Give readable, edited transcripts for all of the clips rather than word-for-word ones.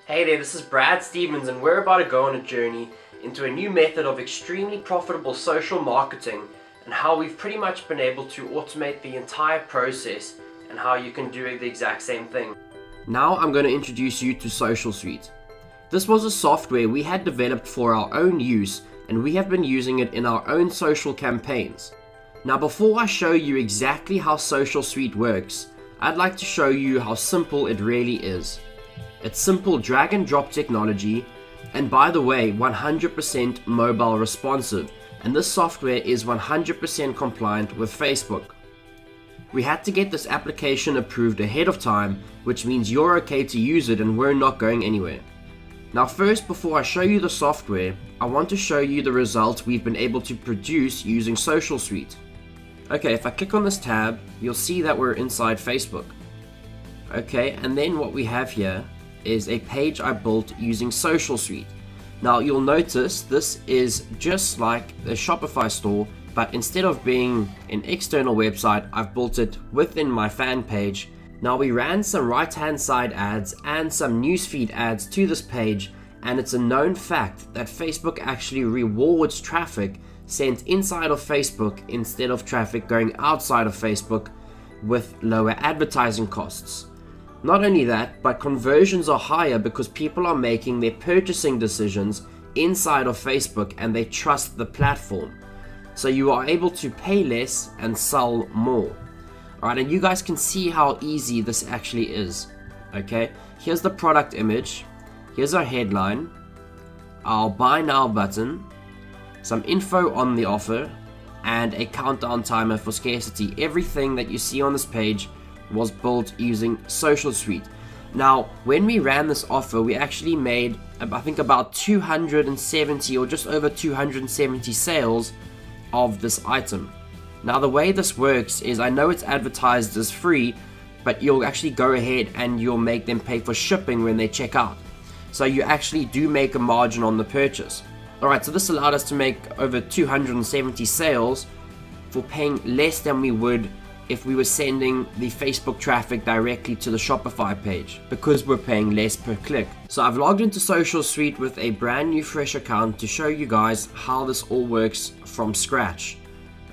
Hey there, this is Brad Stevens and we're about to go on a journey into a new method of extremely profitable social marketing and how we've pretty much been able to automate the entire process and how you can do the exact same thing. Now I'm going to introduce you to Social Suite. This was a software we had developed for our own use and we have been using it in our own social campaigns. Now before I show you exactly how Social Suite works, I'd like to show you how simple it really is. It's simple drag and drop technology, and by the way, 100% mobile responsive, and this software is 100% compliant with Facebook. We had to get this application approved ahead of time, which means you're okay to use it and we're not going anywhere. Now first, before I show you the software, I want to show you the results we've been able to produce using Social Suite. Okay, if I click on this tab, you'll see that we're inside Facebook. Okay, and then what we have here is a page I built using Social Suite. Now you'll notice this is just like the Shopify store, but instead of being an external website, I've built it within my fan page. Now we ran some right hand side ads and some newsfeed ads to this page, and it's a known fact that Facebook actually rewards traffic sent inside of Facebook instead of traffic going outside of Facebook with lower advertising costs. Not only that, but conversions are higher because people are making their purchasing decisions inside of Facebook and they trust the platform. So you are able to pay less and sell more. Alright, and you guys can see how easy this actually is. Okay, here's the product image, here's our headline, our buy now button, some info on the offer, and a countdown timer for scarcity. Everything that you see on this page was built using Social Suite. Now when we ran this offer, we actually made I think about 270 or just over 270 sales of this item. Now the way this works is, I know it's advertised as free, but you'll actually go ahead and you'll make them pay for shipping when they check out, so you actually do make a margin on the purchase. Alright, so this allowed us to make over 270 sales for paying less than we would if we were sending the Facebook traffic directly to the Shopify page, because we're paying less per click. So I've logged into Social Suite with a brand new fresh account to show you guys how this all works from scratch.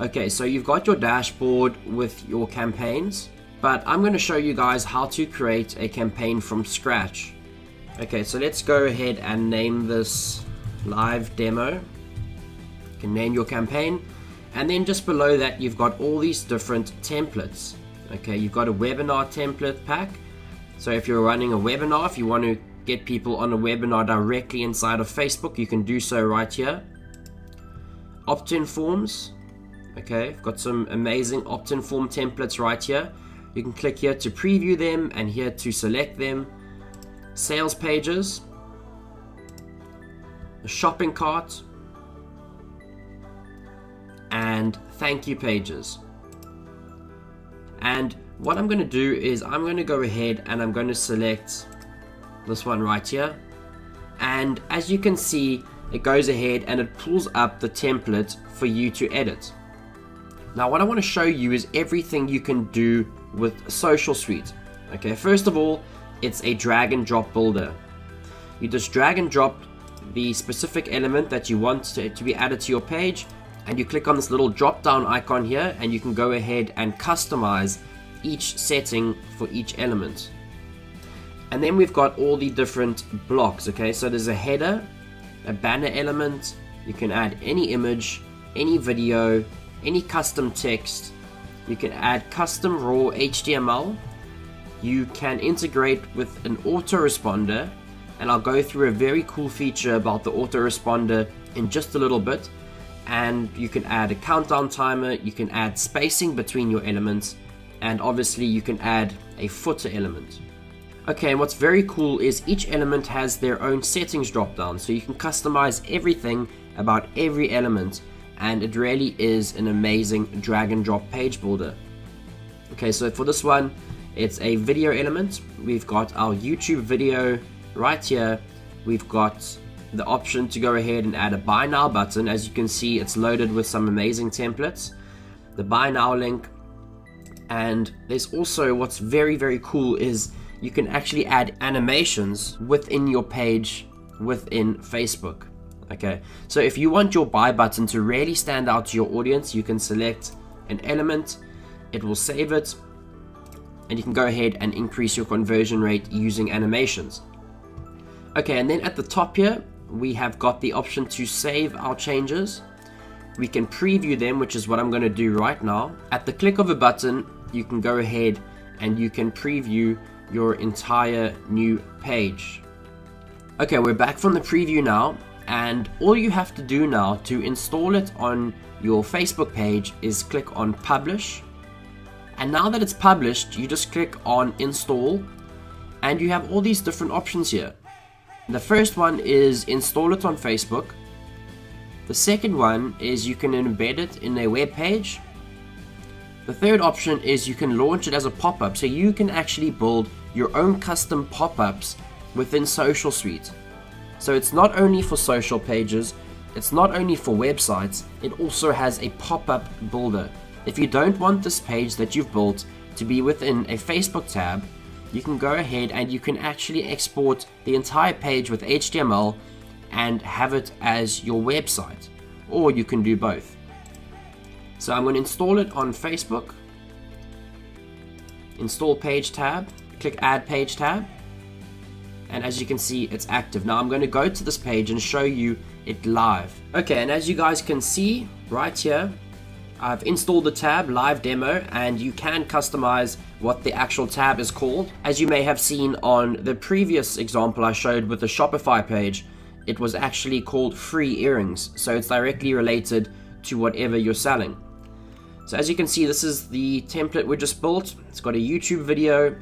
Okay, so you've got your dashboard with your campaigns, but I'm going to show you guys how to create a campaign from scratch. Okay, so let's go ahead and name this live demo. You can name your campaign. And then just below that, you've got all these different templates. Okay, you've got a webinar template pack. So if you're running a webinar, if you want to get people on a webinar directly inside of Facebook, you can do so right here. Opt-in forms. Okay, I've got some amazing opt-in form templates right here. You can click here to preview them and here to select them. Sales pages. A shopping cart. And thank you pages. And what I'm going to do is I'm going to go ahead and I'm going to select this one right here, and as you can see, it goes ahead and it pulls up the template for you to edit. Now what I want to show you is everything you can do with Social Suite. Okay, first of all, it's a drag and drop builder. You just drag and drop the specific element that you want to be added to your page, and you click on this little drop down icon here and you can go ahead and customize each setting for each element. And then we've got all the different blocks. Okay, so there's a header, a banner element, you can add any image, any video, any custom text, you can add custom raw HTML, you can integrate with an autoresponder, and I'll go through a very cool feature about the autoresponder in just a little bit. And you can add a countdown timer, you can add spacing between your elements, and obviously you can add a footer element. Okay, and what's very cool is each element has their own settings drop down, so you can customize everything about every element, and it really is an amazing drag and drop page builder. Okay, so for this one, it's a video element. We've got our YouTube video right here. We've got the option to go ahead and add a buy now button. As you can see, it's loaded with some amazing templates, the buy now link, and there's also, what's very cool is you can actually add animations within your page within Facebook. Okay, so if you want your buy button to really stand out to your audience, you can select an element, it will save it, and you can go ahead and increase your conversion rate using animations. Okay, and then at the top here, we have got the option to save our changes. We can preview them, which is what I'm going to do right now. At the click of a button, you can go ahead and you can preview your entire new page. Okay, we're back from the preview now, and all you have to do now to install it on your Facebook page is click on Publish. And now that it's published, you just click on Install, and you have all these different options here. The first one is install it on Facebook. The second one is you can embed it in a web page. The third option is you can launch it as a pop-up, so you can actually build your own custom pop-ups within Social Suite. So it's not only for social pages, it's not only for websites, it also has a pop-up builder. If you don't want this page that you've built to be within a Facebook tab, you can go ahead and you can actually export the entire page with HTML and have it as your website, or you can do both. So I'm going to install it on Facebook, install page tab, click add page tab, and as you can see, it's active. Now I'm going to go to this page and show you it live. Okay, and as you guys can see right here, I've installed the tab live demo, and you can customize what the actual tab is called. As you may have seen on the previous example I showed with the Shopify page, it was actually called free earrings, so it's directly related to whatever you're selling. So as you can see, this is the template we just built. It's got a YouTube video,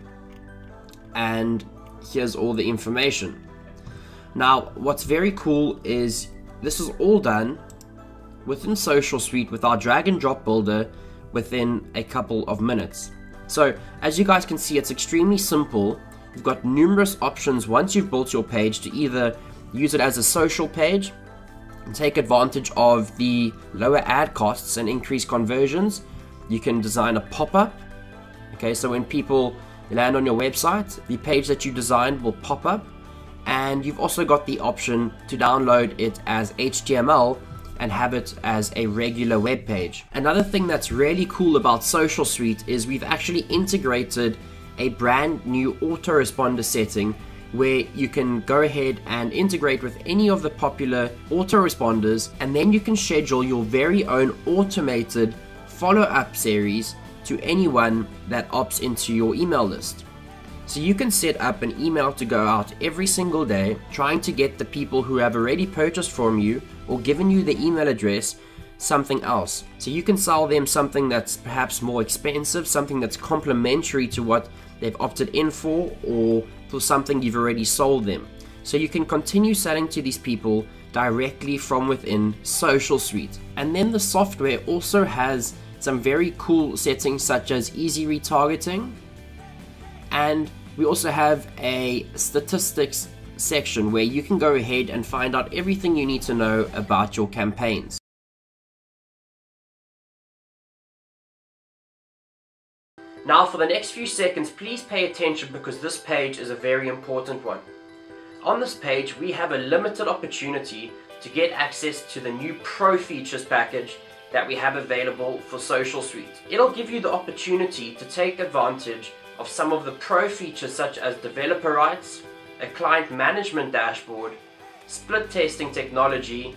and here's all the information. Now what's very cool is this is all done within Social Suite with our drag and drop builder within a couple of minutes. So as you guys can see, it's extremely simple. You've got numerous options once you've built your page to either use it as a social page and take advantage of the lower ad costs and increase conversions. You can design a pop-up. Okay, so when people land on your website, the page that you designed will pop up, and you've also got the option to download it as HTML and have it as a regular web page. Another thing that's really cool about Social Suite is we've actually integrated a brand new autoresponder setting where you can go ahead and integrate with any of the popular autoresponders, and then you can schedule your very own automated follow-up series to anyone that opts into your email list. So you can set up an email to go out every single day, trying to get the people who have already purchased from you or given you the email address something else. So you can sell them something that's perhaps more expensive, something that's complementary to what they've opted in for, or for something you've already sold them. So you can continue selling to these people directly from within Social Suite. And then the software also has some very cool settings such as easy retargeting, and we also have a statistics section where you can go ahead and find out everything you need to know about your campaigns. Now for the next few seconds, please pay attention because this page is a very important one. On this page, we have a limited opportunity to get access to the new Pro Features package that we have available for Social Suite. It'll give you the opportunity to take advantage of some of the pro features such as developer rights, a client management dashboard, split testing technology,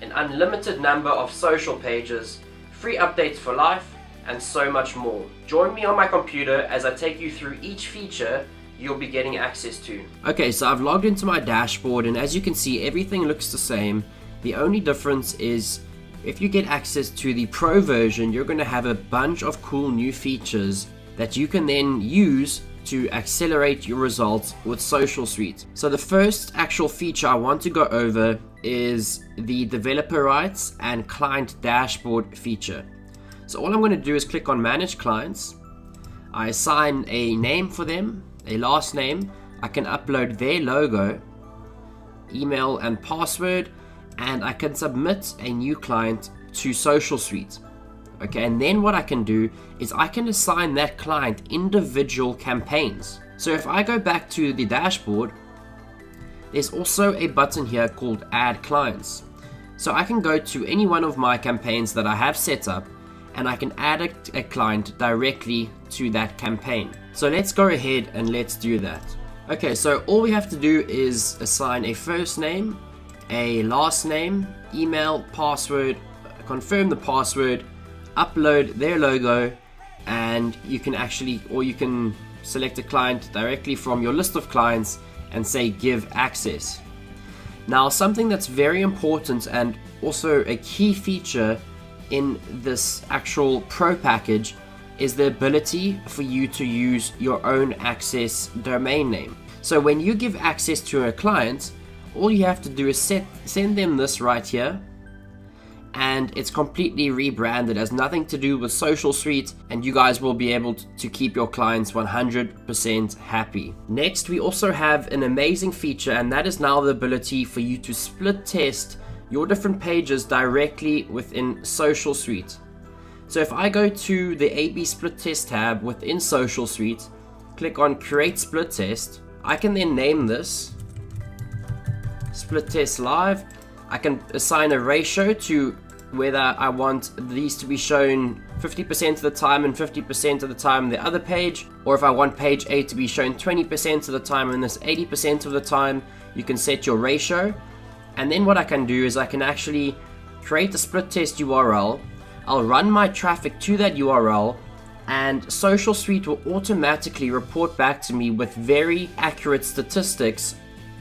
an unlimited number of social pages, free updates for life, and so much more. Join me on my computer as I take you through each feature you'll be getting access to. Okay, so I've logged into my dashboard, and as you can see, everything looks the same. The only difference is if you get access to the Pro version, you're going to have a bunch of cool new features that you can then use to accelerate your results with Social Suite. So the first actual feature I want to go over is the developer rights and client dashboard feature. So all I'm going to do is click on Manage Clients. I assign a name for them, a last name. I can upload their logo, email and password, and I can submit a new client to Social Suite. Okay, and then what I can do is I can assign that client individual campaigns. So if I go back to the dashboard, there's also a button here called Add Clients. So I can go to any one of my campaigns that I have set up and I can add a client directly to that campaign. So let's go ahead and let's do that. Okay, so all we have to do is assign a first name, a last name, email, password, confirm the password, upload their logo, and you can select a client directly from your list of clients and say give access. Now, something that's very important and also a key feature in this actual Pro package is the ability for you to use your own access domain name. So when you give access to a client, all you have to do is send them this right here, and it's completely rebranded, has nothing to do with Social Suite, and you guys will be able to keep your clients 100% happy. Next, we also have an amazing feature, and that is now the ability for you to split test your different pages directly within Social Suite. So if I go to the A/B split test tab within Social Suite, click on Create Split Test, I can then name this Split Test Live. I can assign a ratio to whether I want these to be shown 50% of the time and 50% of the time on the other page, or if I want page A to be shown 20% of the time and this 80% of the time. You can set your ratio, and then what I can do is I can actually create a split test URL. I'll run my traffic to that URL, and Social Suite will automatically report back to me with very accurate statistics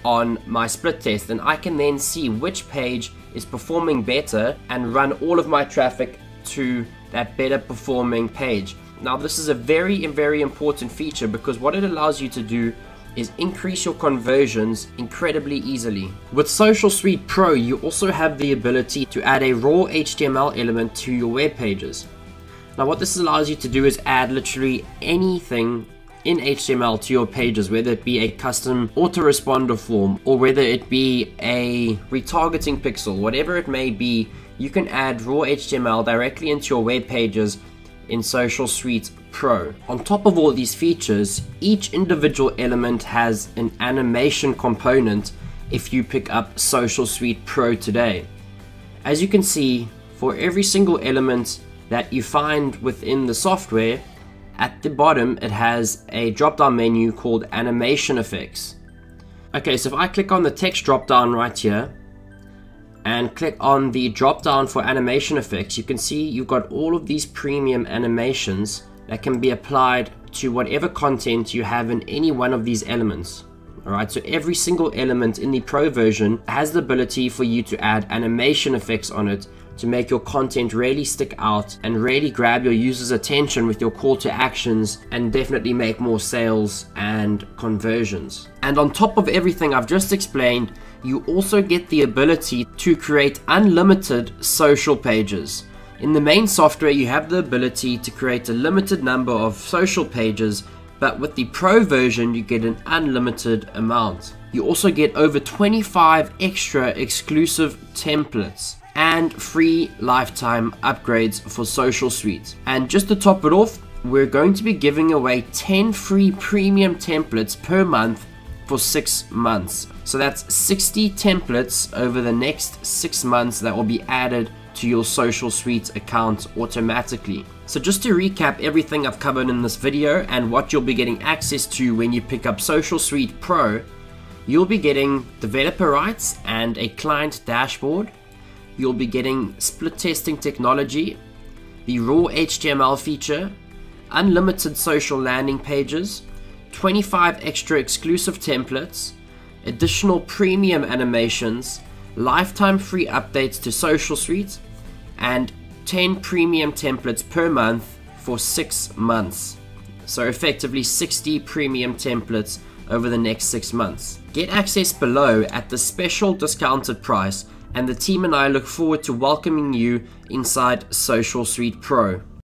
on my split test, and I can then see which page is performing better and run all of my traffic to that better performing page. Now, this is a very important feature because what it allows you to do is increase your conversions incredibly easily. With Social Suite Pro, you also have the ability to add a raw HTML element to your web pages. Now, what this allows you to do is add literally anything in HTML to your pages, whether it be a custom autoresponder form or whether it be a retargeting pixel, whatever it may be, you can add raw HTML directly into your web pages in Social Suite Pro. On top of all these features, each individual element has an animation component if you pick up Social Suite Pro today. As you can see, for every single element that you find within the software, at the bottom it has a drop down menu called Animation Effects. Okay, so if I click on the text drop down right here and click on the drop down for Animation Effects, you can see you've got all of these premium animations that can be applied to whatever content you have in any one of these elements. Alright, so every single element in the Pro version has the ability for you to add animation effects on it to make your content really stick out and really grab your users' attention with your call to actions and definitely make more sales and conversions. And on top of everything I've just explained, you also get the ability to create unlimited social pages. In the main software, you have the ability to create a limited number of social pages, but with the Pro version, you get an unlimited amount. You also get over 25 extra exclusive templates and free lifetime upgrades for Social Suite. And just to top it off, we're going to be giving away 10 free premium templates per month for 6 months. So that's 60 templates over the next 6 months that will be added to your Social Suite account automatically. So just to recap everything I've covered in this video and what you'll be getting access to when you pick up Social Suite Pro, you'll be getting developer rights and a client dashboard. You'll be getting split testing technology, the raw HTML feature, unlimited social landing pages, 25 extra exclusive templates, additional premium animations, lifetime free updates to Social Suite, and 10 premium templates per month for 6 months. So effectively 60 premium templates over the next 6 months. Get access below at the special discounted price, and the team and I look forward to welcoming you inside Social Suite Pro.